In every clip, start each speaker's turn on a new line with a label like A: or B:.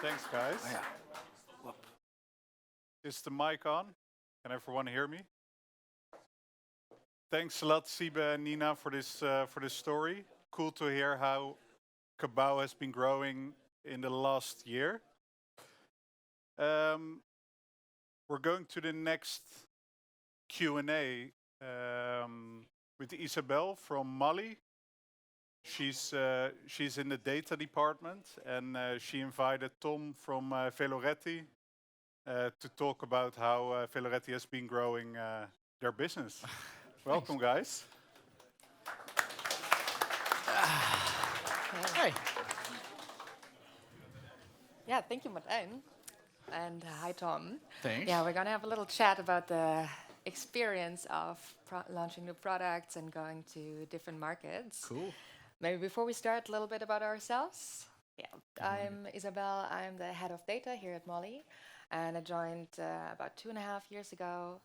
A: Thanks, guys.
B: Oh, yeah. Well,
A: Is the mic on? Can everyone hear me? Thanks a lot, Sibe and Nina, for this story. Cool to hear how Cabao has been growing in the last year. Um, we're going to the next Q&A with Isabelle from Mollie. She's in the data department, and she invited Tom from Veloretti to talk about how Veloretti has been growing their business. Welcome, guys.
B: hey.
C: Yeah, thank you, Martijn. And hi, Tom.
B: Thanks.
C: Yeah, we're going to have a little chat about the experience of launching new products and going to different markets.
B: Cool.
C: Maybe before we start, a little bit about ourselves. Yeah, I'm Isabelle. I'm the head of data here at Mollie. And I joined about 2.5 years ago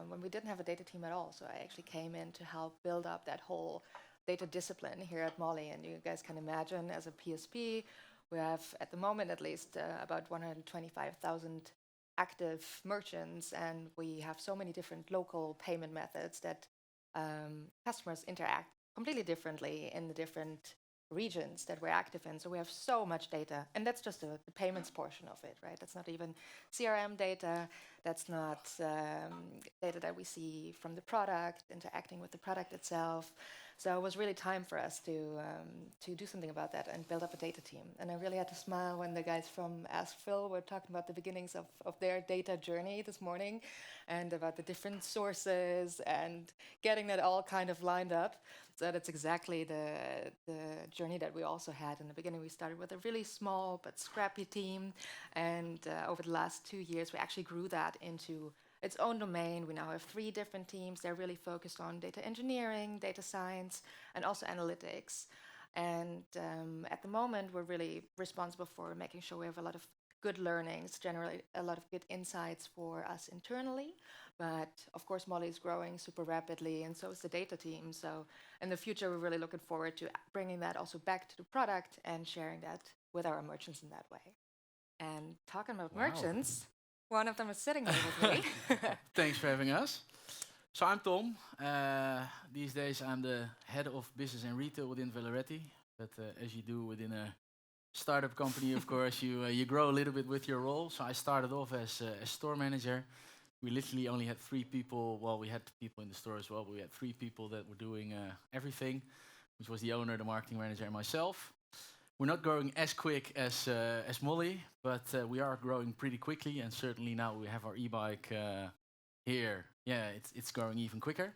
C: when we didn't have a data team at all. So I actually came in to help build up that whole data discipline here at Mollie. And you guys can imagine, as a PSP, we have, at the moment at least, about 125,000 active merchants, and we have so many different local payment methods that customers interact completely differently in the different regions that we're active in. So we have so much data, and that's just the payments portion of it, right? That's not even CRM data. That's not data that we see from the product, interacting with the product itself. So it was really time for us to do something about that and build up a data team. And I really had to smile when the guys from Ask Phil were talking about the beginnings of their data journey this morning, and about the different sources and getting that all kind of lined up. So that's exactly the journey that we also had in the beginning. We started with a really small but scrappy team, and over the last 2 years, we actually grew that into its own domain. We now have 3 different teams. They're really focused on data engineering, data science, and also analytics. And at the moment, we're really responsible for making sure we have a lot of good learnings, generally a lot of good insights for us internally. But of course, Mollie is growing super rapidly, and so is the data team. So in the future, we're really looking forward to bringing that also back to the product and sharing that with our merchants in that way. And talking about merchants, one of them is sitting here with me.
B: Thanks for having us. So I'm Tom. These days I'm the head of business and retail within Veloretti. But as you do within a startup company, of course, you grow a little bit with your role. So I started off as a store manager. We literally only had 3 people. Well, we had people in the store as well, but we had 3 people that were doing everything, which was the owner, the marketing manager, and myself. We're not growing as quick as Mollie, but we are growing pretty quickly, and certainly now we have our e-bike here. Yeah, it's growing even quicker.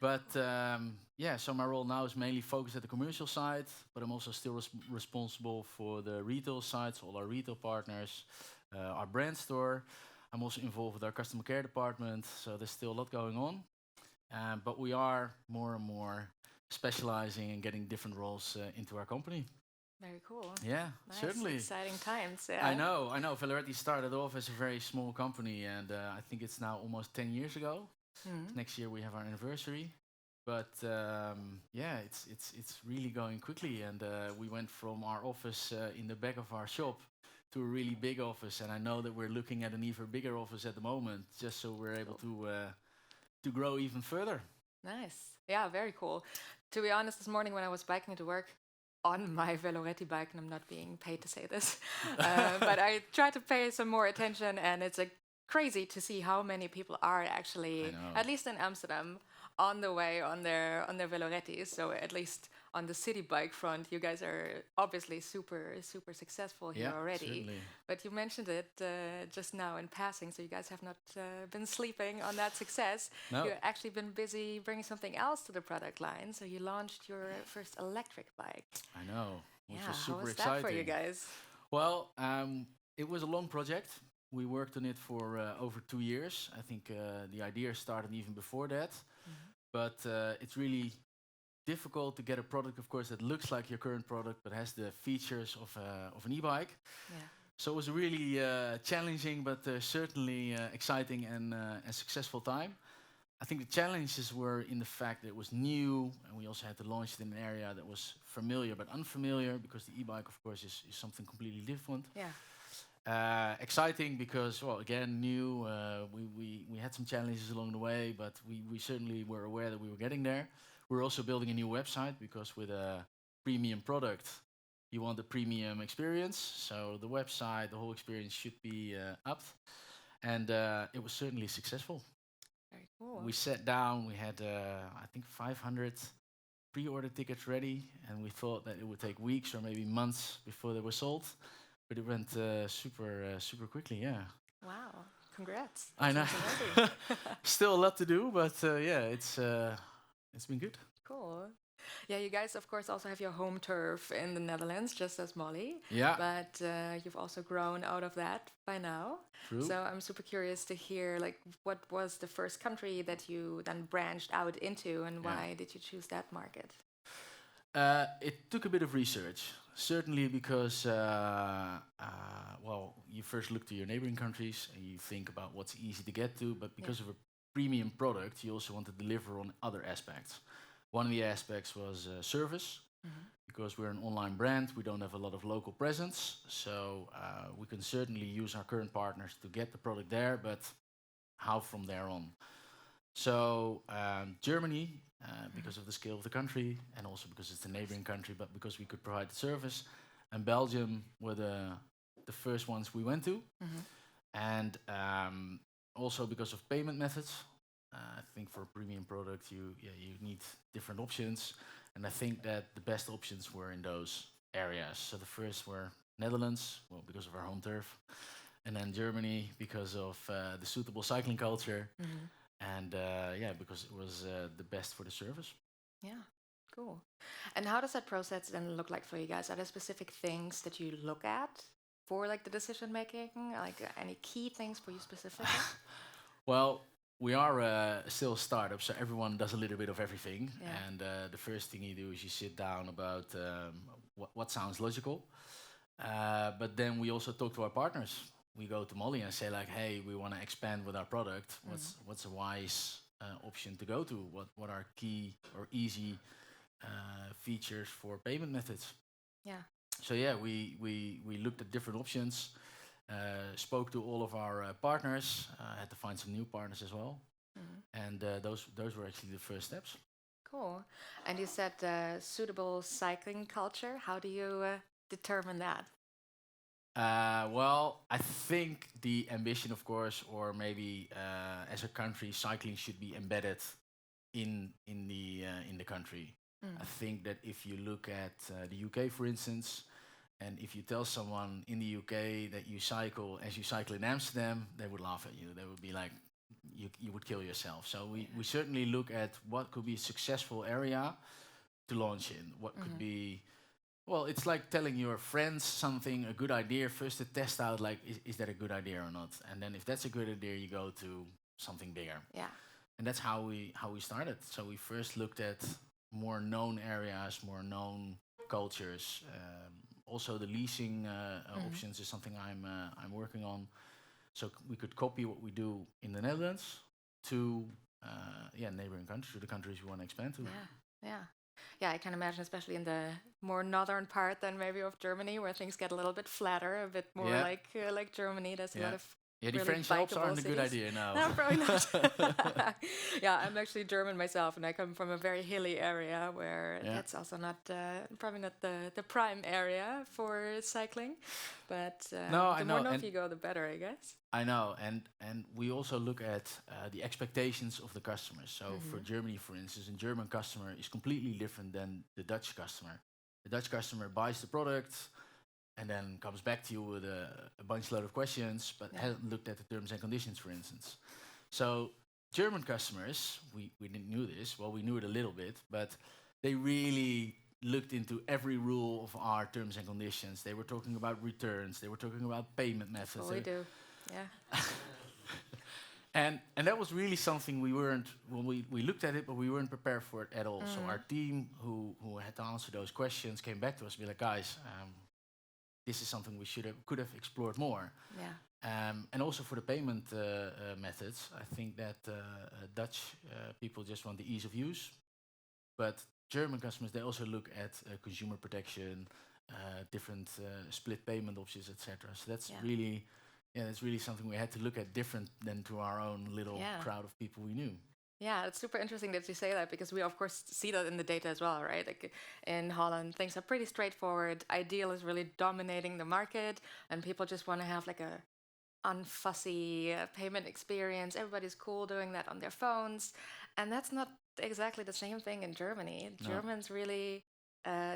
B: But so my role now is mainly focused at the commercial side, but I'm also still responsible for the retail side, so all our retail partners, our brand store. I'm also involved with our customer care department, so there's still a lot going on. But we are more and more specializing and getting different roles into our company.
C: Very cool.
B: Yeah,
C: Nice,
B: certainly.
C: exciting times. Yeah.
B: I know. Veloretti started off as a very small company, and I think it's now almost 10 years ago. Next year we have our anniversary. But it's really going quickly, and we went from our office in the back of our shop to a really big office, and I know that we're looking at an even bigger office at the moment, just so we're able to grow even further.
C: Nice. Yeah, very cool. To be honest, this morning when I was biking to work on my Veloretti bike, and I'm not being paid to say this, but I tried to pay some more attention, and it's crazy to see how many people are actually, at least in Amsterdam, on the way on their Velorettis. So at least on the city bike front, you guys are obviously super successful here already.
B: Certainly.
C: But you mentioned it just now in passing, so you guys have not been sleeping on that success.
B: No.
C: You've actually been busy bringing something else to the product line. So you launched your first electric bike.
B: I know. Which was super
C: how was
B: exciting.
C: that for you guys?
B: Well, it was a long project. We worked on it for over 2 years. I think the idea started even before that. But it's really difficult to get a product, of course, that looks like your current product, but has the features of an e-bike.
C: Yeah.
B: So it was a really challenging, but certainly exciting and a successful time. I think the challenges were in the fact that it was new, and we also had to launch it in an area that was familiar but unfamiliar, because the e-bike, of course, is something completely different.
C: Yeah.
B: Exciting because, well, again, new. We had some challenges along the way, but we certainly were aware that we were getting there. We're also building a new website because with a premium product, you want the premium experience. So the website, the whole experience should be up, and it was certainly successful.
C: Very cool.
B: We sat down. We had, I think, 500 pre-order tickets ready, and we thought that it would take weeks or maybe months before they were sold. But it went super quickly, yeah.
C: Wow, congrats.
B: I know.
C: That's amazing.
B: Still a lot to do, but yeah, it's been good.
C: Cool. Yeah, you guys, of course, also have your home turf in the Netherlands, just as Mollie.
B: Yeah,
C: But you've also grown out of that by now.
B: true.
C: So I'm super curious to hear, like, what was the first country that you then branched out into, and
B: Yeah.
C: why did you choose that market?
B: It took a bit of research, certainly because, well, you first look to your neighboring countries and you think about what's easy to get to, but because of a premium product, you also want to deliver on other aspects. One of the aspects was service, because we're an online brand, we don't have a lot of local presence, so we can certainly use our current partners to get the product there, but how from there on? So Germany, because of the scale of the country, and also because it's a neighboring country, but because we could provide the service, and Belgium were the first ones we went to, and also because of payment methods. I think for a premium product, you need different options, and I think that the best options were in those areas. So the first were Netherlands, well, because of our home turf, and then Germany because of the suitable cycling culture, and yeah, because it was the best for the service.
C: Yeah, cool. And how does that process then look like for you guys? Are there specific things that you look at for like the decision making? Like any key things for you specifically?
B: Well, we are still a startup, so everyone does a little bit of everything.
C: Yeah.
B: And the first thing you do is you sit down about what sounds logical. But then we also talk to our partners. We go to Mollie and say like, hey, we want to expand with our product. What's a wise option to go to? What are key or easy features for payment methods?
C: Yeah.
B: So yeah, we looked at different options. Spoke to all of our partners. Had to find some new partners as well, and those were actually the first steps.
C: Cool. And you said suitable cycling culture. How do you determine that?
B: Well, I think the ambition, of course, or maybe as a country, cycling should be embedded in the country. I think that if you look at the UK, for instance, and if you tell someone in the UK that you cycle as you cycle in Amsterdam, they would laugh at you. They would be like, you would kill yourself. So we certainly look at what could be a successful area to launch in. What could be, well, it's like telling your friends something, a good idea, first to test out, like, is that a good idea or not? And then if that's a good idea, you go to something bigger.
C: Yeah.
B: And that's how we started. So we first looked at more known areas, more known cultures. Also, the leasing options is something I'm working on. So we could copy what we do in the Netherlands to neighboring countries, to the countries we want to expand to.
C: Yeah, I can imagine, especially in the more northern part than maybe of Germany, where things get a little bit flatter, a bit more like Germany. There's a lot of
B: the
C: really
B: French Alps
C: bikeable
B: aren't a good
C: cities.
B: idea now.
C: No, probably not. Yeah, I'm actually German myself, and I come from a very hilly area where that's also not probably not the prime area for cycling. But the more north you go, the better, I guess.
B: I know, and we also look at the expectations of the customers. So for Germany, for instance, a German customer is completely different than the Dutch customer. The Dutch customer buys the product and then comes back to you with a load of questions, but hasn't looked at the terms and conditions, for instance. So German customers, we didn't know this, well, we knew it a little bit, but they really looked into every rule of our terms and conditions. They were talking about returns, they were talking about payment methods.
C: Well, we do, yeah.
B: And that was really something we weren't, when we looked at it, but we weren't prepared for it at all. So our team, who had to answer those questions, came back to us and be like, guys, this is something we could have explored more.
C: Yeah.
B: And also for the payment methods, I think that Dutch people just want the ease of use, but German customers, they also look at consumer protection, different split payment options, etc. So that's
C: Yeah.
B: really, yeah, that's really something we had to look at different than to our own little
C: Yeah.
B: crowd of people we knew.
C: Yeah, it's super interesting that you say that because we, of course, see that in the data as well, right? Like in Holland, things are pretty straightforward. Ideal is really dominating the market, and people just want to have like a unfussy payment experience. Everybody's cool doing that on their phones, and that's not exactly the same thing in Germany.
B: No.
C: Germans really.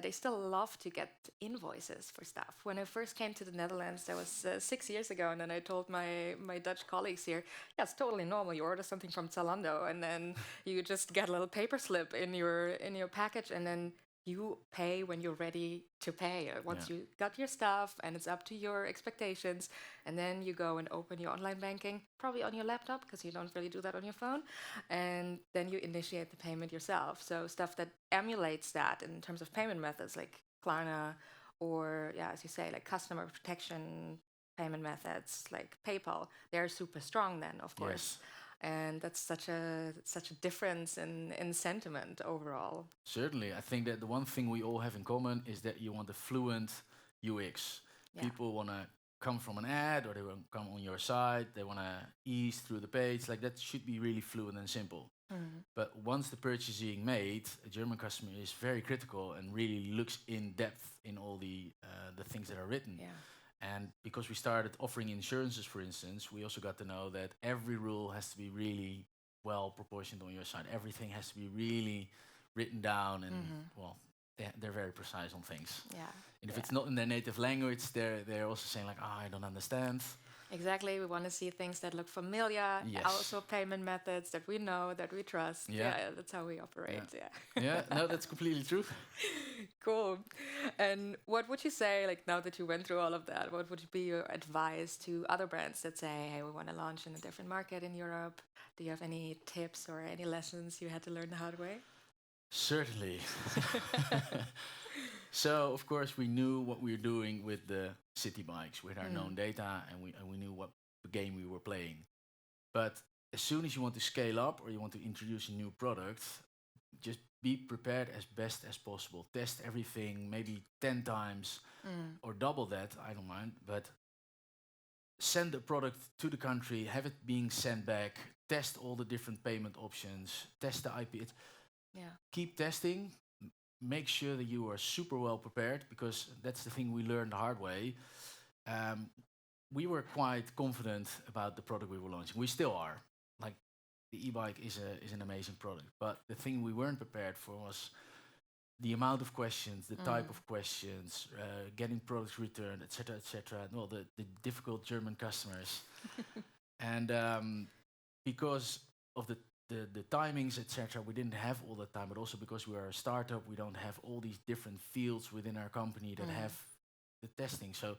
C: They still love to get invoices for stuff. When I first came to the Netherlands, that was 6 years ago, and then I told my Dutch colleagues here, yeah, it's totally normal. You order something from Zalando, and then you just get a little paper slip in your package, and then you pay when you're ready to pay. Once
B: Yeah.
C: you got your stuff, and it's up to your expectations, and then you go and open your online banking, probably on your laptop, because you don't really do that on your phone, and then you initiate the payment yourself. So stuff that emulates that in terms of payment methods, like Klarna, or yeah, as you say, like customer protection payment methods, like PayPal, they're super strong then, of course.
B: Yes.
C: And that's such a difference in sentiment overall.
B: Certainly, I think that the one thing we all have in common is that you want a fluent UX.
C: Yeah.
B: People want to come from an ad, or they want to come on your site. They want to ease through the page. Like that should be really fluent and simple. But once the purchase is being made, a German customer is very critical and really looks in depth in all the things that are written.
C: Yeah.
B: And because we started offering insurances, for instance, we also got to know that every rule has to be really well proportioned on your side. Everything has to be really written down, and well, they're very precise on things.
C: Yeah.
B: And if
C: Yeah.
B: it's not in their native language, they're also saying like, I don't understand.
C: Exactly. We want to see things that look familiar.
B: Yes.
C: Also payment methods that we know, that we trust.
B: Yeah.
C: That's how we operate. Yeah.
B: Yeah, no, that's completely true.
C: Cool. And what would you say, like now that you went through all of that, what would be your advice to other brands that say, hey, we want to launch in a different market in Europe? Do you have any tips or any lessons you had to learn the hard way?
B: Certainly. So, of course, we knew what we were doing with the city bikes, with our known data, and we knew what game we were playing. But as soon as you want to scale up or you want to introduce a new product, just be prepared as best as possible. Test everything, maybe 10 times or double that, I don't mind. But send a product to the country, have it being sent back, test all the different payment options, test the IP.
C: Yeah.
B: Keep testing. Make sure that you are super well prepared, because that's the thing we learned the hard way. We were quite confident about the product we were launching. We still are. Like the e-bike is an amazing product, but the thing we weren't prepared for was the amount of questions, the type of questions, getting products returned, etc., etc. Well, the difficult German customers, and because of the timings, etc., we didn't have all the time, but also because we are a startup, we don't have all these different fields within our company that have the testing. So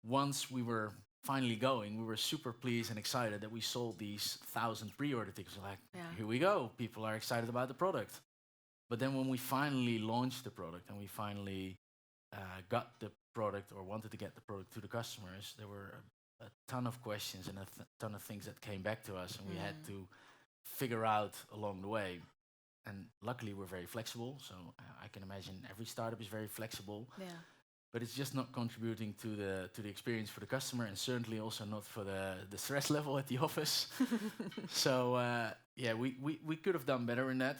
B: once we were finally going, we were super pleased and excited that we sold these 1,000 pre-order tickets. Like, here we go, people are excited about the product. But then when we finally launched the product and we finally got the product or wanted to get the product to the customers, there were a ton of questions and a ton of things that came back to us, and we had to figure out along the way. And luckily we're very flexible, so I can imagine every startup is very flexible.
C: Yeah.
B: But it's just not contributing to the experience for the customer, and certainly also not for the stress level at the office. So yeah, we could have done better in that.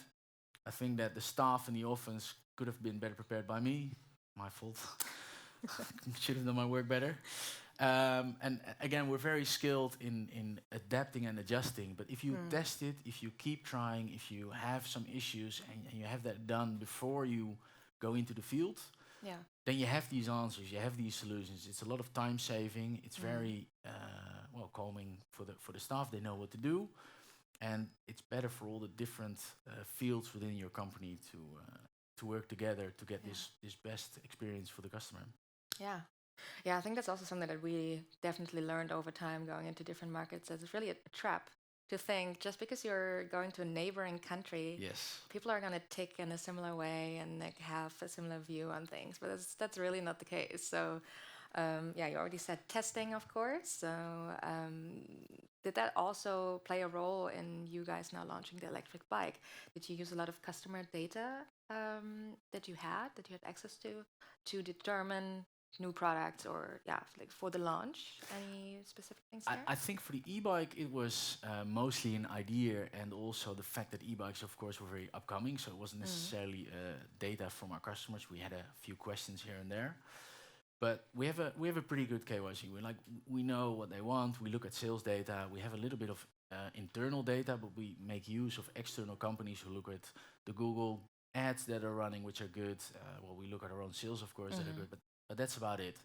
B: I think that the staff in the office could have been better prepared by me. My fault. Should have done my work better. And again, we're very skilled in adapting and adjusting. But if you test it, if you keep trying, if you have some issues and you have that done before you go into the field, then you have these answers, you have these solutions. It's a lot of time saving. It's very well calming for the staff. They know what to do, and it's better for all the different fields within your company to work together to get this best experience for the customer.
C: Yeah. Yeah, I think that's also something that we definitely learned over time going into different markets. That it's really a trap to think just because you're going to a neighboring country,
B: Yes.
C: people are going to tick in a similar way and like have a similar view on things. But that's really not the case. So, yeah, you already said testing, of course. So, did that also play a role in you guys now launching the electric bike? Did you use a lot of customer data that you had access to determine new products or like for the launch? Any specific things there?
B: I think for the e-bike, it was mostly an idea, and also the fact that e-bikes, of course, were very upcoming. So it wasn't necessarily data from our customers. We had a few questions here and there, but we have a pretty good KYC. We know what they want. We look at sales data. We have a little bit of internal data, but we make use of external companies who look at the Google ads that are running, which are good. Well, we look at our own sales, of course, that are good, but that's about it.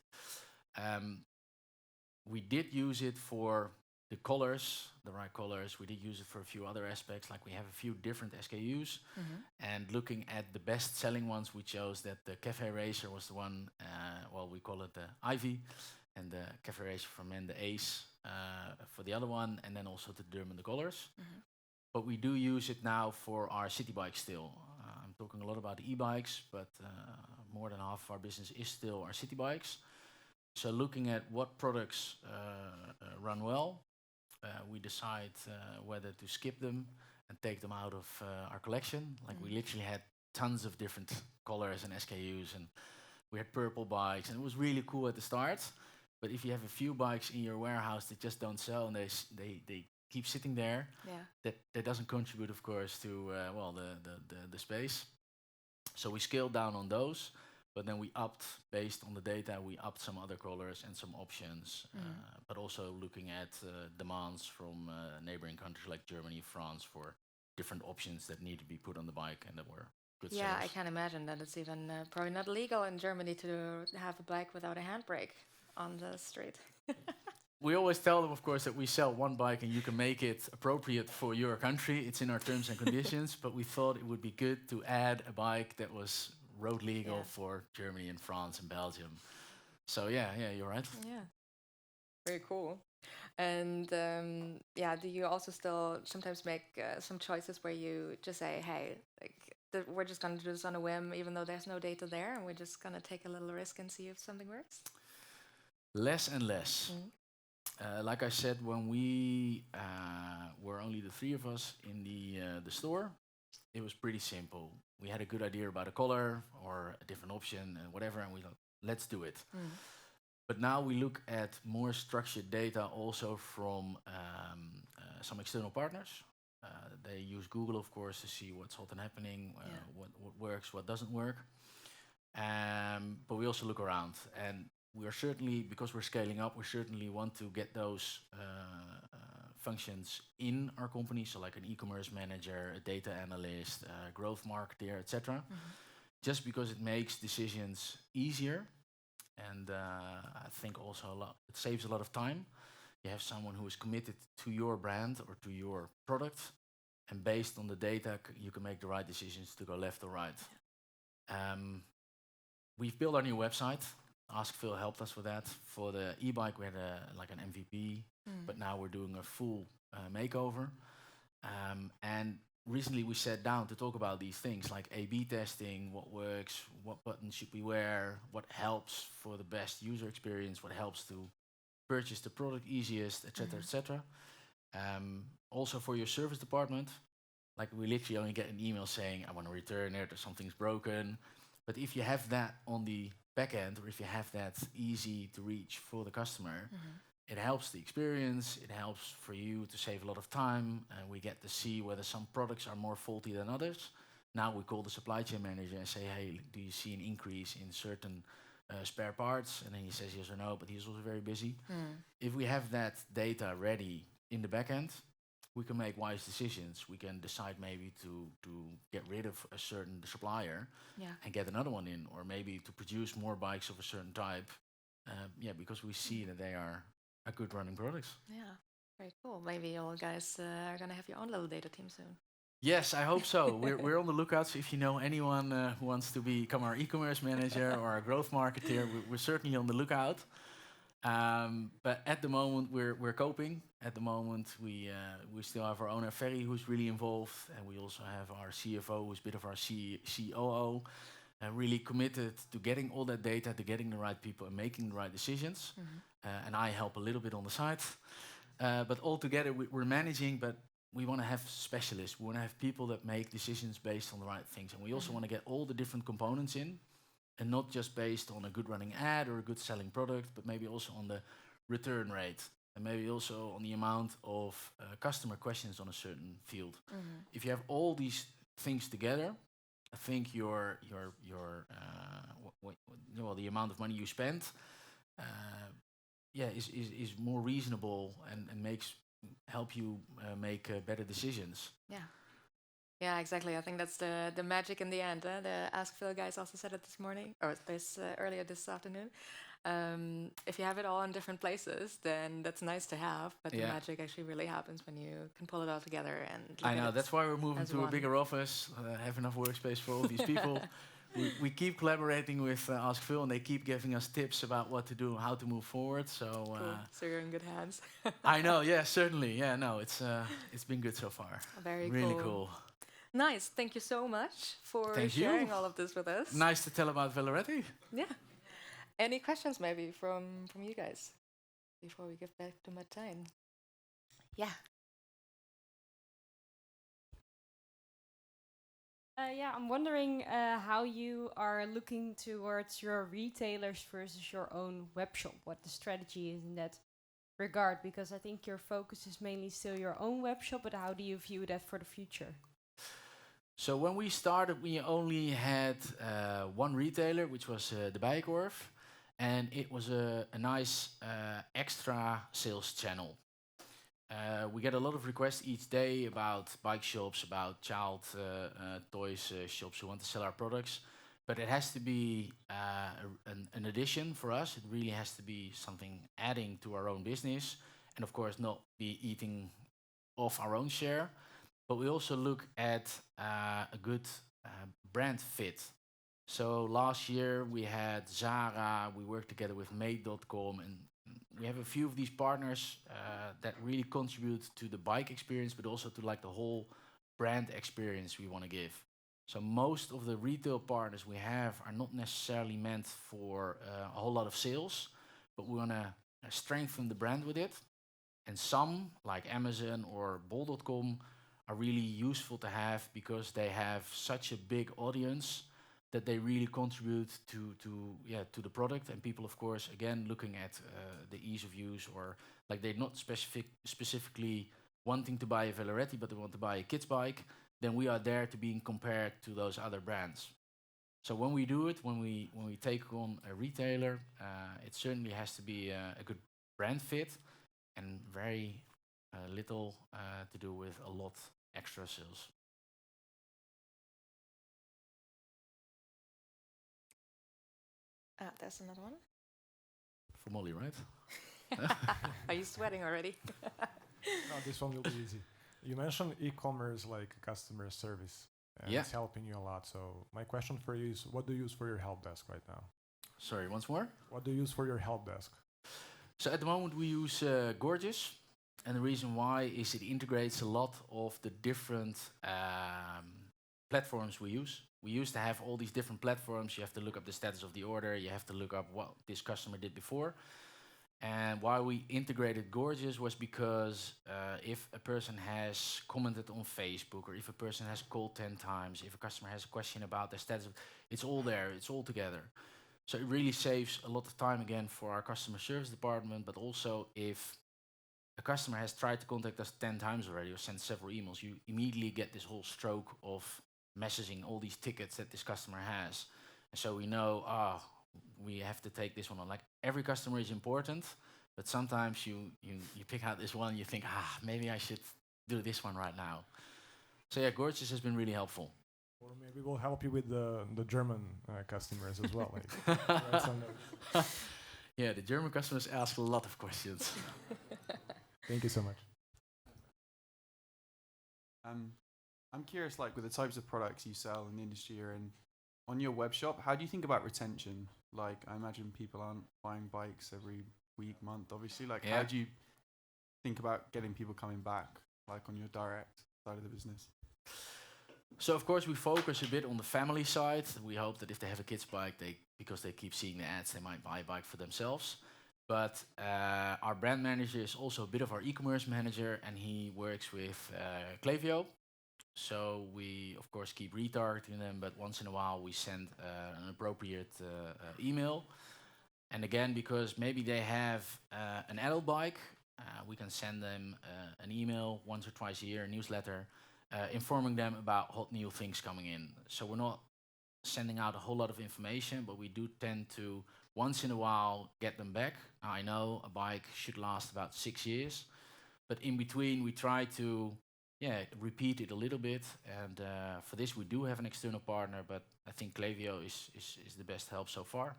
B: We did use it for the colors, the right colors. We did use it for a few other aspects, like we have a few different SKUs. And looking at the best selling ones, we chose that the Cafe Racer was the one, well, we call it the Ivy, and the Cafe Racer for men, the Ace for the other one, and then also to determine the colors. But we do use it now for our city bikes still. I'm talking a lot about the e-bikes, but more than half of our business is still our city bikes. So looking at what products run well, we decide whether to skip them and take them out of our collection. Like we literally had tons of different colors and SKUs, and we had purple bikes, and it was really cool at the start. But if you have a few bikes in your warehouse that just don't sell and they keep sitting there, that doesn't contribute, of course, to well the space. So we scaled down on those. But then we upped, based on the data, we upped some other colors and some options, but also looking at demands from neighboring countries like Germany, France, for different options that need to be put on the bike and that were good
C: Yeah,
B: sellers.
C: I can imagine that it's even probably not legal in Germany to have a bike without a handbrake on the street.
B: We always tell them, of course, that we sell one bike and you can make it appropriate for your country. It's in our terms and conditions, but we thought it would be good to add a bike that was road legal for Germany and France and Belgium. So yeah, you're right.
C: Yeah, very cool. And do you also still sometimes make some choices where you just say, hey, like we're just gonna do this on a whim, even though there's no data there, and we're just gonna take a little risk and see if something works?
B: Less and less. Like I said, when we were only the three of us in the store, it was pretty simple. We had a good idea about a color or a different option and whatever, and we thought, let's do it. But now we look at more structured data also from some external partners. They use Google, of course, to see what's hot and happening, what works, what doesn't work. But we also look around, and we are certainly, because we're scaling up, we certainly want to get those functions in our company, so like an e-commerce manager, a data analyst, a growth marketer, etc. Just because it makes decisions easier, and I think also it saves a lot of time. You have someone who is committed to your brand or to your product, and based on the data, you can make the right decisions to go left or right. We've built our new website. Ask Phil helped us with that. For the e-bike, we had like an MVP, but now we're doing a full makeover. And recently we sat down to talk about these things like A/B testing, what works, what buttons should we wear, what helps for the best user experience, what helps to purchase the product easiest, etc., etc. Also for your service department, like we literally only get an email saying, I want to return it or something's broken. But if you have that on the back end, or if you have that easy to reach for the customer, it helps the experience, it helps for you to save a lot of time, and we get to see whether some products are more faulty than others. Now we call the supply chain manager and say, hey, do you see an increase in certain spare parts? And then he says yes or no, but he's also very busy. If we have that data ready in the back end, we can make wise decisions. We can decide maybe to get rid of a certain supplier and get another one in, or maybe to produce more bikes of a certain type. Because we see that they are a good running products.
C: Yeah, very cool. Maybe you guys are gonna have your own little data team soon.
B: Yes, I hope so. We're on the lookout. So if you know anyone who wants to become our e-commerce manager or our growth marketer, we're certainly on the lookout. But at the moment, we're coping. At the moment, we still have our owner Ferry, who's really involved, and we also have our CFO, who's a bit of our COO, really committed to getting all that data, to getting the right people and making the right decisions. And I help a little bit on the side. But altogether, we're managing, but we want to have specialists. We want to have people that make decisions based on the right things, and we also want to get all the different components in, and not just based on a good running ad or a good selling product, but maybe also on the return rate, and maybe also on the amount of customer questions on a certain field. If you have all these things together, I think the amount of money you spend, is more reasonable and help you make better decisions.
C: Yeah. Yeah, exactly. I think that's the magic in the end. The Ask Phil guys also said it this morning, or earlier this afternoon. If you have it all in different places, then that's nice to have. But the magic actually really happens when you can pull it all together and.
B: I know. That's why we're moving to a bigger office. Have enough workspace for all these people. We keep collaborating with Ask Phil, and they keep giving us tips about what to do, how to move forward. So,
C: cool. So you're in good hands.
B: I know. Yeah, certainly. Yeah, no, it's been good so far. Really cool.
C: Nice. Thank you so much for sharing all of this with us.
B: Nice to tell about Veloretti.
C: Yeah. Any questions maybe from you guys before we get back to Martijn? Yeah.
D: I'm wondering how you are looking towards your retailers versus your own webshop. What the strategy is in that regard, because I think your focus is mainly still your own webshop, but how do you view that for the future?
B: So when we started, we only had one retailer, which was the Bijenkorf, and it was a nice extra sales channel. We get a lot of requests each day about bike shops, about child toys shops who want to sell our products, but it has to be an addition for us. It really has to be something adding to our own business, and of course not be eating off our own share. But we also look at a good brand fit. So last year we had Zara, we worked together with Made.com, and we have a few of these partners that really contribute to the bike experience, but also to like the whole brand experience we want to give. So most of the retail partners we have are not necessarily meant for a whole lot of sales, but we want to strengthen the brand with it. And some, like Amazon or Bol.com, are really useful to have because they have such a big audience that they really contribute to the product. And people, of course, again, looking at the ease of use, or like they're not specifically wanting to buy a Veloretti, but they want to buy a kid's bike, then we are there to being compared to those other brands. So when we do it, when we take on a retailer, it certainly has to be a good brand fit and very little to do with a lot extra sales.
C: There's another one.
B: For Mollie, right?
C: Are you sweating already?
E: No, this one will be easy. You mentioned e-commerce like customer service, and it's helping you a lot. So my question for you is, what do you use for your help desk right now?
B: Sorry, once more?
E: What do you use for your help desk?
B: So at the moment we use Gorgeous, and the reason why is it integrates a lot of the different platforms we use. We used to have all these different platforms. You have to look up the status of the order. You have to look up what this customer did before. And why we integrated Gorgeous was because if a person has commented on Facebook, or if a person has called 10 times, if a customer has a question about their status, it's all there, it's all together. So it really saves a lot of time again for our customer service department, but also if a customer has tried to contact us 10 times already or sent several emails, you immediately get this whole stroke of messaging all these tickets that this customer has. And so we know, we have to take this one on. Like, every customer is important, but sometimes you pick out this one and you think, maybe I should do this one right now. So yeah, Gorgeous has been really helpful.
E: Or maybe we'll help you with the German customers as well.
B: Yeah, the German customers ask a lot of questions.
E: Thank you so much.
F: I'm curious, like with the types of products you sell in the industry you're in, on your web shop, how do you think about retention? Like, I imagine people aren't buying bikes every week, month, obviously. Like, how do you think about getting people coming back, like on your direct side of the business?
B: So of course we focus a bit on the family side. We hope that if they have a kid's bike, because they keep seeing the ads, they might buy a bike for themselves. But our brand manager is also a bit of our e-commerce manager, and he works with Klaviyo. So we, of course, keep retargeting them, but once in a while we send an appropriate email. And again, because maybe they have an adult bike, we can send them an email once or twice a year, a newsletter, informing them about hot new things coming in. So we're not sending out a whole lot of information, but we do tend to, once in a while, get them back. Now, I know a bike should last about 6 years, but in between we try to repeat it a little bit. And for this we do have an external partner, but I think Klaviyo is the best help so far.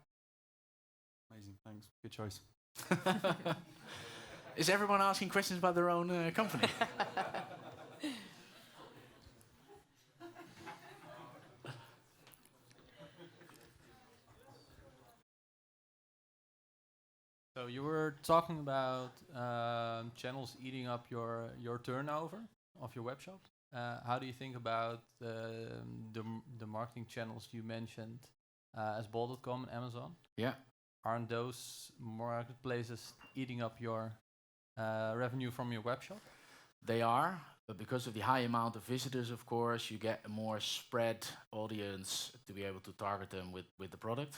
F: Amazing, thanks. Good choice.
B: Is everyone asking questions about their own company?
G: So you were talking about channels eating up your turnover of your web shop. How do you think about the marketing channels you mentioned as bol.com and Amazon?
B: Yeah.
G: Aren't those marketplaces eating up your revenue from your web shop?
B: They are, but because of the high amount of visitors, of course, you get a more spread audience to be able to target them with the product.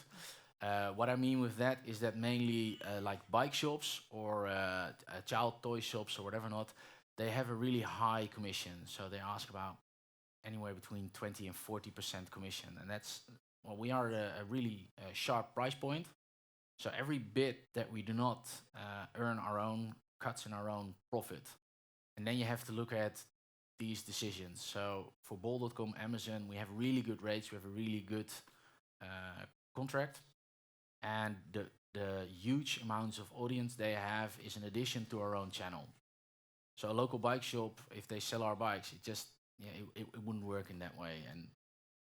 B: What I mean with that is that mainly like bike shops or child toy shops or whatever not, they have a really high commission. So they ask about anywhere between 20 and 40% commission. And that's, well, we are a really sharp price point. So every bit that we do not earn our own cuts in our own profit. And then you have to look at these decisions. So for bol.com, Amazon, we have really good rates. We have a really good contract. And the huge amounts of audience they have is in addition to our own channel. So a local bike shop, if they sell our bikes, it just, it wouldn't work in that way. And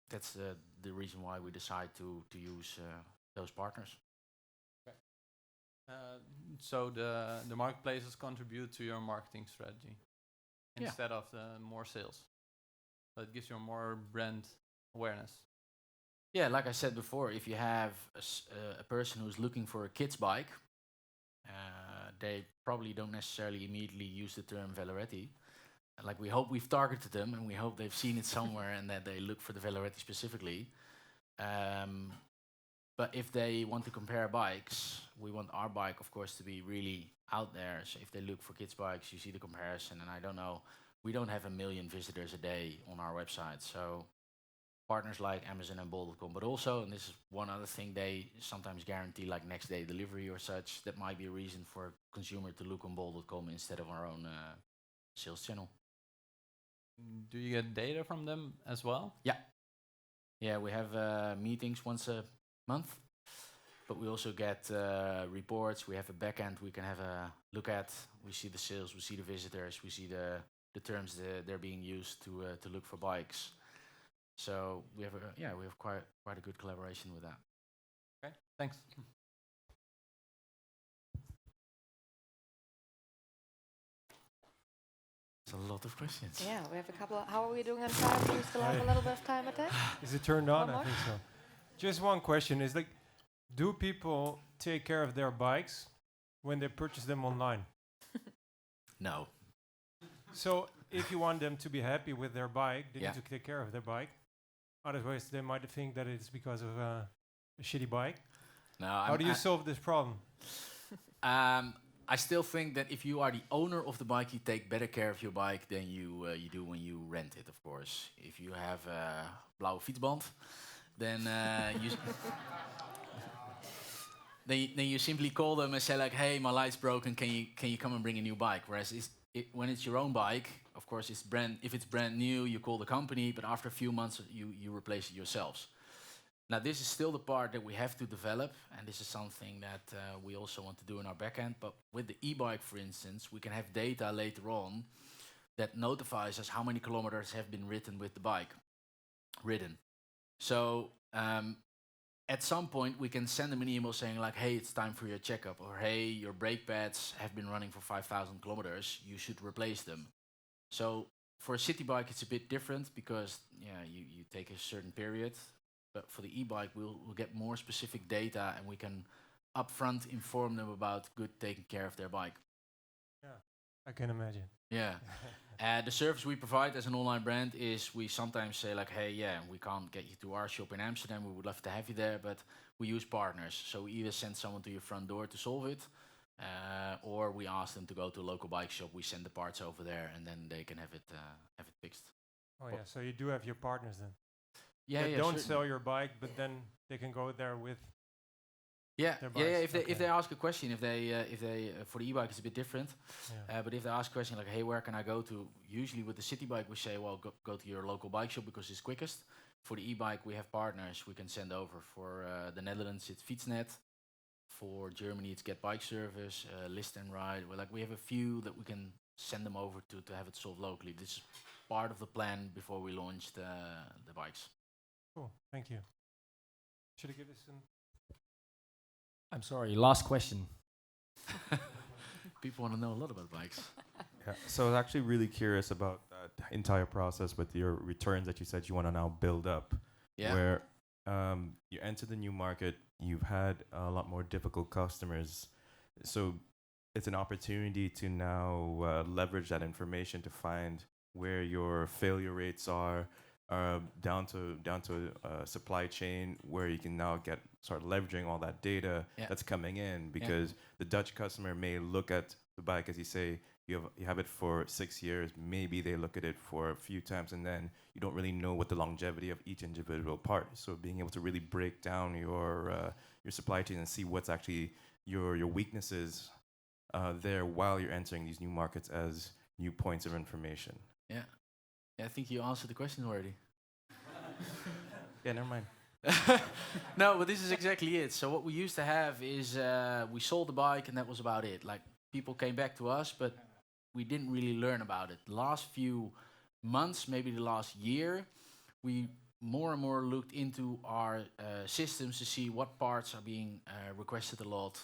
B: that's the reason why we decide to use those partners.
G: So the marketplaces contribute to your marketing strategy instead of the more sales. So it gives you more brand awareness.
B: Yeah, like I said before, if you have a person who's looking for a kid's bike, they probably don't necessarily immediately use the term Veloretti. Like we hope we've targeted them and we hope they've seen it somewhere and that they look for the Veloretti specifically. But if they want to compare bikes, we want our bike, of course, to be really out there. So if they look for kids' bikes, you see the comparison. And I don't know, we don't have 1 million visitors a day on our website. So partners like Amazon and bol.com, but also, and this is one other thing, they sometimes guarantee like next day delivery or such. That might be a reason for a consumer to look on bol.com instead of our own sales channel.
G: Do you get data from them as well?
B: Yeah. Yeah, we have meetings once a month, but we also get reports. We have a backend we can have a look at. We see the sales, we see the visitors, we see the terms they're being used to look for bikes. So we have quite a good collaboration with that.
G: Okay, thanks.
B: It's a lot of questions.
C: Yeah, we have a couple. How are we doing on time? Do we still have a little bit of time at that?
E: Is it turned on?
C: One
E: I
C: more?
E: think so. Just one question is like, do people take care of their bikes when they purchase them online?
B: No.
E: So if you want them to be happy with their bike, they
B: Yeah.
E: need to take care of their bike. Otherwise, they might think that it's because of a shitty bike.
B: No.
E: How do you solve this problem?
B: I still think that if you are the owner of the bike, you take better care of your bike than you do when you rent it, of course. If you have a blauwe fietsband, then then you simply call them and say like, hey, my light's broken, can you come and bring a new bike? Whereas when it's your own bike, of course, if it's brand new, you call the company, but after a few months, you replace it yourselves. Now, this is still the part that we have to develop, and this is something that we also want to do in our backend. But with the e-bike, for instance, we can have data later on that notifies us how many kilometers have been ridden with the bike. So at some point, we can send them an email saying like, hey, it's time for your checkup, or hey, your brake pads have been running for 5,000 kilometers, you should replace them. So for a city bike, it's a bit different because you take a certain period. But for the e-bike, we'll get more specific data and we can upfront inform them about good taking care of their bike.
E: Yeah, I can imagine.
B: Yeah. The service we provide as an online brand is we sometimes say like, hey, yeah, we can't get you to our shop in Amsterdam. We would love to have you there, but we use partners. So we either send someone to your front door to solve it, or we ask them to go to a local bike shop. We send the parts over there, and then they can have it fixed.
E: Oh yeah, so you do have your partners then.
B: Yeah,
E: That
B: yeah.
E: don't
B: certainly.
E: sell your bike, but then they can go there with.
B: Yeah,
E: their
B: yeah, yeah.
E: bikes,
B: If they
E: okay.
B: ask a question, if they for the e-bike it's a bit different.
E: Yeah.
B: But if they ask a question like, hey, where can I go to? Usually with the city bike, we say, well, go to your local bike shop because it's quickest. For the e-bike, we have partners we can send over. For the Netherlands, it's Fietsnet. For Germany, it's Get Bike Service, List and Ride. We have a few that we can send them over to have it solved locally. This is part of the plan before we launch the bikes.
E: Cool. Thank you. Should I give this an?
H: I'm sorry, last question.
B: People want to know a lot about bikes.
I: Yeah. So I was actually really curious about that entire process with your returns that you said you want to now build up.
B: Yeah.
I: Where you enter the new market, you've had a lot more difficult customers. So it's an opportunity to now leverage that information to find where your failure rates are, down to supply chain, where you can now start leveraging all that data that's coming in, because the Dutch customer may look at the bike, as you say, you have it for 6 years, maybe they look at it for a few times, and then you don't really know what the longevity of each individual part is. So being able to really break down your supply chain and see what's actually your weaknesses there while you're entering these new markets as new points of information.
B: Yeah. I think you answered the question already.
I: Yeah, never mind.
B: No, but this is exactly it. So what we used to have is we sold the bike and that was about it. Like people came back to us, but we didn't really learn about it. The last few months, maybe the last year, we more and more looked into our systems to see what parts are being requested a lot.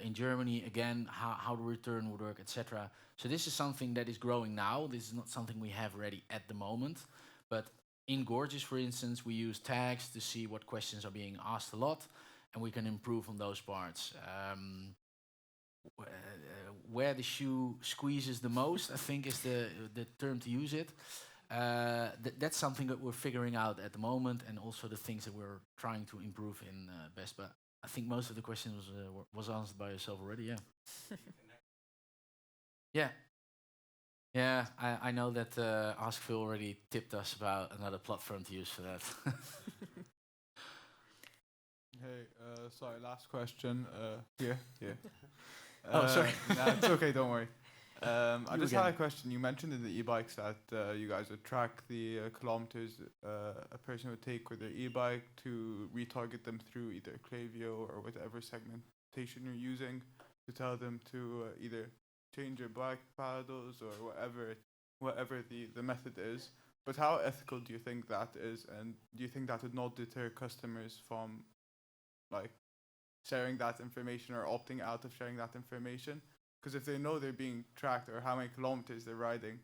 B: In Germany, again, how the return would work, etc. So this is something that is growing now. This is not something we have ready at the moment. But in Gorgeous, for instance, we use tags to see what questions are being asked a lot, and we can improve on those parts. Where the shoe squeezes the most, I think is the term to use it. That's something that we're figuring out at the moment, and also the things that we're trying to improve in best. But I think most of the questions was answered by yourself already. Yeah. Yeah. Yeah, I know that Ask Phil already tipped us about another platform to use for that.
J: Hey, sorry, last question. Here.
B: Oh, sorry.
J: Nah, it's okay, don't worry. I just had
B: again.
J: a question. You mentioned in the e-bikes that you guys would track the kilometers a person would take with their e-bike to retarget them through either Klaviyo or whatever segmentation you're using to tell them to either change your bike paddles or whatever the method is. But how ethical do you think that is, and do you think that would not deter customers from like sharing that information or opting out of sharing that information? Because if they know they're being tracked or how many kilometers they're riding,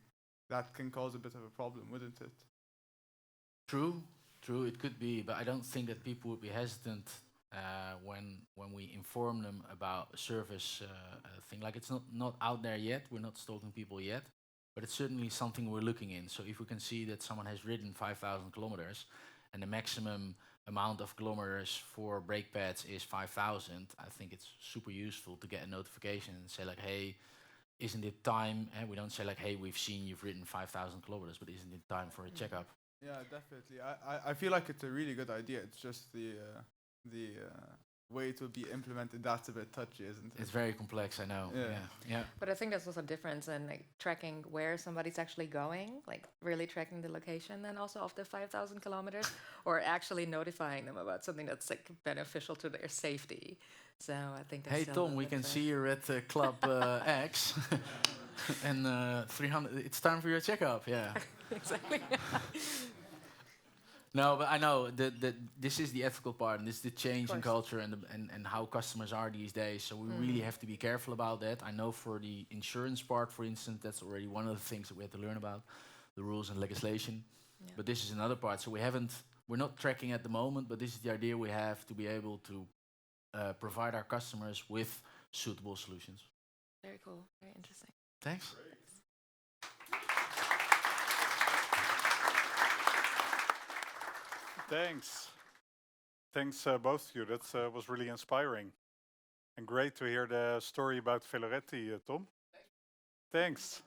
J: that can cause a bit of a problem, wouldn't it?
B: True, it could be, but I don't think that people would be hesitant when we inform them about a service thing. Like it's not out there yet. We're not stalking people yet, but it's certainly something we're looking in. So if we can see that someone has ridden 5,000 kilometers and the maximum amount of kilometers for brake pads is 5,000, I think it's super useful to get a notification and say like, hey, isn't it time? And we don't say like, hey, we've seen you've ridden 5,000 kilometers, but isn't it time for a checkup?
J: Yeah, definitely. I feel like it's a really good idea. It's just the way it will be implemented that's a bit touchy, isn't it?
B: It's very complex, I know. Yeah.
C: But I think there's also a difference in like tracking where somebody's actually going, like really tracking the location, and also of the 5,000 kilometers, or actually notifying them about something that's like beneficial to their safety. So I think that's
B: Hey
C: still a
B: Tom, we
C: bit
B: can
C: of a-
B: see you at Club X, and 300. It's time for your checkup. Yeah.
C: Exactly.
B: No, but I know that this is the ethical part, and this is the change in
C: course.
B: culture and how customers are these days. So we really have to be careful about that. I know for the insurance part, for instance, that's already one of the things that we have to learn about, the rules and legislation.
C: Yeah.
B: But this is another part. So we're not tracking at the moment, but this is the idea we have to be able to provide our customers with suitable solutions.
C: Very cool. Very interesting.
B: Thanks.
A: Thanks. Thanks, both of you. That was really inspiring. And great to hear the story about Veloretti, Tom. Thanks.